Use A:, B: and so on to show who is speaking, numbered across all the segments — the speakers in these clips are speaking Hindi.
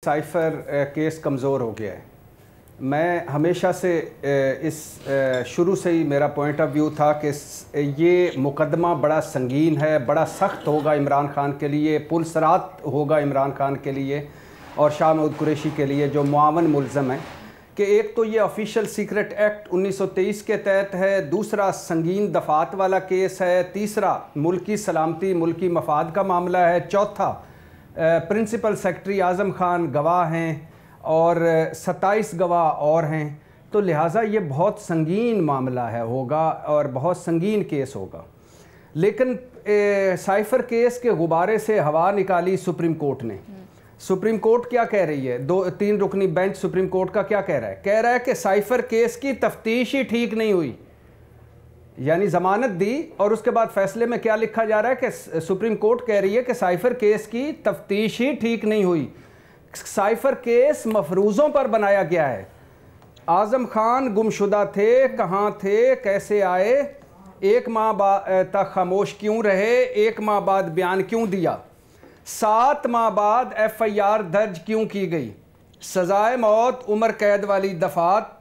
A: साइफ़र केस कमज़ोर हो गया है। मैं हमेशा से शुरू से ही मेरा पॉइंट ऑफ व्यू था कि ये मुकदमा बड़ा संगीन है, बड़ा सख्त होगा इमरान खान के लिए, पुरसरात होगा इमरान खान के लिए और शाह महमूद कुरैशी के लिए जो मुआवन मुल्ज़म है कि एक तो ये ऑफिशियल सीक्रेट एक्ट 1923 के तहत है, दूसरा संगीन दफ़ात वाला केस है, तीसरा मुल्की सलामती मुल्की मफाद का मामला है, चौथा प्रिंसिपल सेक्रेटरी आज़म खान गवाह हैं और 27 गवाह और हैं। तो लिहाजा ये बहुत संगीन मामला है होगा और बहुत संगीन केस होगा। लेकिन साइफ़र केस के गुब्बारे से हवा निकाली सुप्रीम कोर्ट ने। सुप्रीम कोर्ट क्या कह रही है? 2-3 रुकनी बेंच सुप्रीम कोर्ट का क्या कह रहा है? कह रहा है कि साइफ़र केस की तफ्तीश ही ठीक नहीं हुई, यानी ज़मानत दी और उसके बाद फैसले में क्या लिखा जा रहा है कि सुप्रीम कोर्ट कह रही है कि साइफ़र केस की तफ्तीश ही ठीक नहीं हुई। साइफ़र केस मफरूज़ों पर बनाया गया है। आज़म खान गुमशुदा थे, कहाँ थे, कैसे आए, 1 माह तक खामोश क्यों रहे, 1 माह बाद बयान क्यों दिया, 7 माह बाद FIR दर्ज क्यों की गई, सज़ाए मौत उम्र कैद वाली दफ़ात,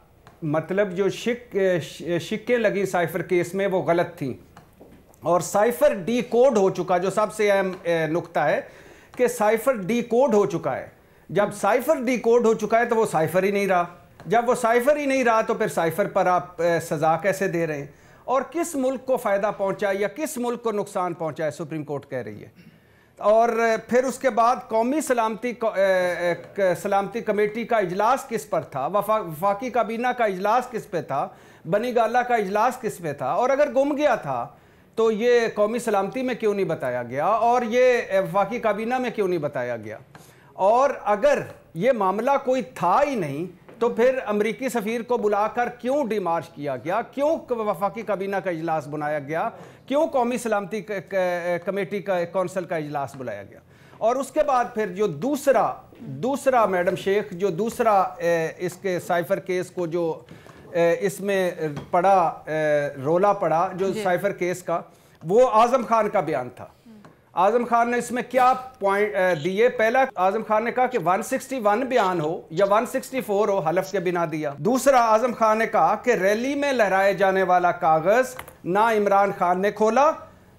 A: मतलब जो शिक्के लगी साइफ़र केस में वो गलत थी और साइफ़र डी कोड हो चुका। जो सबसे अहम नुक्ता है कि साइफ़र डी कोड हो चुका है। जब साइफ़र डी कोड हो चुका है तो वो साइफ़र ही नहीं रहा। जब वो साइफ़र ही नहीं रहा तो फिर साइफ़र पर आप सज़ा कैसे दे रहे हैं और किस मुल्क को फ़ायदा पहुंचा या किस मुल्क को नुकसान पहुंचा है, सुप्रीम कोर्ट कह रही है। और फिर उसके बाद कौमी सलामती कमेटी का इजलास किस पर था, वफाकी काबीना का इजलास किस पे था, बनी गाला का इजलास किस पे था, और अगर गुम गया था तो ये कौमी सलामती में क्यों नहीं बताया गया और ये वफाकी काबीना में क्यों नहीं बताया गया, और अगर ये मामला कोई था ही नहीं तो फिर अमरीकी सफ़ीर को बुलाकर क्यों डिमार्च किया गया, क्यों वफाकी काबीना का इजलास बुलाया गया, क्यों कौमी सलामती कमेटी का कौंसिल का इजलास बुलाया गया। और उसके बाद फिर जो दूसरा मैडम शेख जो दूसरा इसके साइफ़र केस को जो इसमें पड़ा रोला पड़ा जो साइफ़र केस का, वो आज़म खान का बयान था। आज़म खान ने इसमें क्या पॉइंट दिए? पहला, आज़म खान ने कहा कि 161 बयान हो या 164 हो, हलफ के बिना दिया। दूसरा, आज़म खान ने कहा कि रैली में लहराए जाने वाला कागज़ ना इमरान खान ने खोला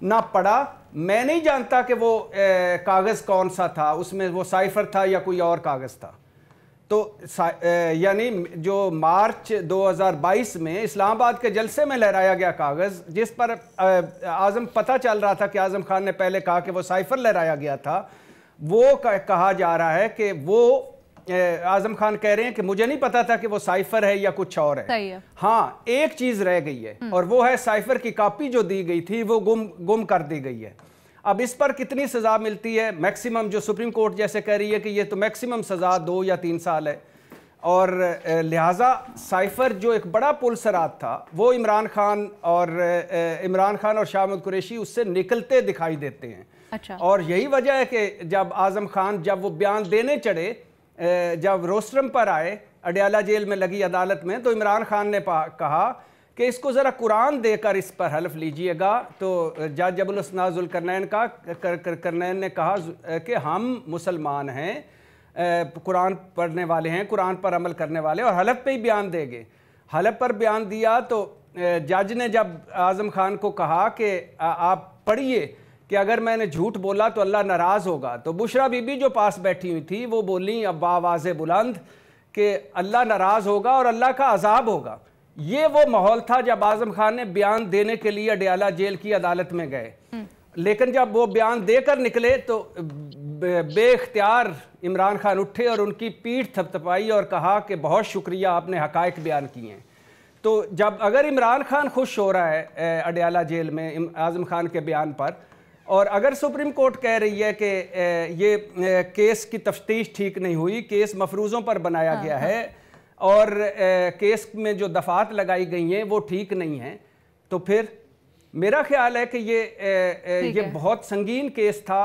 A: ना पढ़ा, मैं नहीं जानता कि वो कागज़ कौन सा था, उसमें वो साइफ़र था या कोई और कागज़ था। तो यानी जो मार्च 2022 में इस्लामाबाद के जलसे में लहराया गया कागज़, जिस पर पता चल रहा था कि आज़म खान ने पहले कहा कि वो साइफ़र लहराया गया था, वो कहा जा रहा है कि वो आज़म खान कह रहे हैं कि मुझे नहीं पता था कि वो साइफ़र है या कुछ और है।
B: सही है।
A: हाँ, एक चीज़ रह गई है और वो है साइफ़र की कॉपी जो दी गई थी वो गुम कर दी गई है। अब इस पर कितनी सज़ा मिलती है? मैक्सिमम, जो सुप्रीम कोर्ट जैसे कह रही है कि ये तो मैक्सिमम सज़ा 2 या 3 साल है और लिहाजा साइफ़र जो एक बड़ा पुलसरात था वो इमरान खान और शाह महमूद कुरैशी उससे निकलते दिखाई देते हैं।
B: अच्छा। और
A: यही वजह है कि जब आज़म खान जब वो बयान देने चढ़े, जब रोस्ट्रम पर आए अडयाला जेल में लगी अदालत में, तो इमरान खान ने कहा कि इसको ज़रा कुरान देकर इस पर हल्फ लीजिएगा। तो जज जबुल हसन ज़ुल्करनैन ने कहा कि हम मुसलमान हैं, कुरान पढ़ने वाले हैं, कुरान पर अमल करने वाले, और हल्फ पे ही बयान देंगे। हल्फ पर बयान दिया तो जज ने जब आज़म खान को कहा कि आप पढ़िए कि अगर मैंने झूठ बोला तो अल्लाह नाराज़ होगा, तो बुशरा बीबी जो पास बैठी हुई थी वो बोली अब आवाज़ बुलंद कि अल्लाह नाराज़ होगा और अल्लाह का अजाब होगा। ये वो माहौल था जब आज़म खान ने बयान देने के लिए अडयाला जेल की अदालत में गए। लेकिन जब वो बयान देकर निकले तो बेख्तियार इमरान खान उठे और उनकी पीठ थपथपाई और कहा कि बहुत शुक्रिया, आपने हकायक बयान किए हैं। तो जब अगर इमरान खान खुश हो रहा है अडयाला जेल में आज़म खान के बयान पर, और अगर सुप्रीम कोर्ट कह रही है कि ये केस की तफ्तीश ठीक नहीं हुई, केस मफरूज़ों पर बनाया गया है और केस में जो दफ़ात लगाई गई हैं वो ठीक नहीं है, तो फिर मेरा ख्याल है कि ये बहुत संगीन केस था।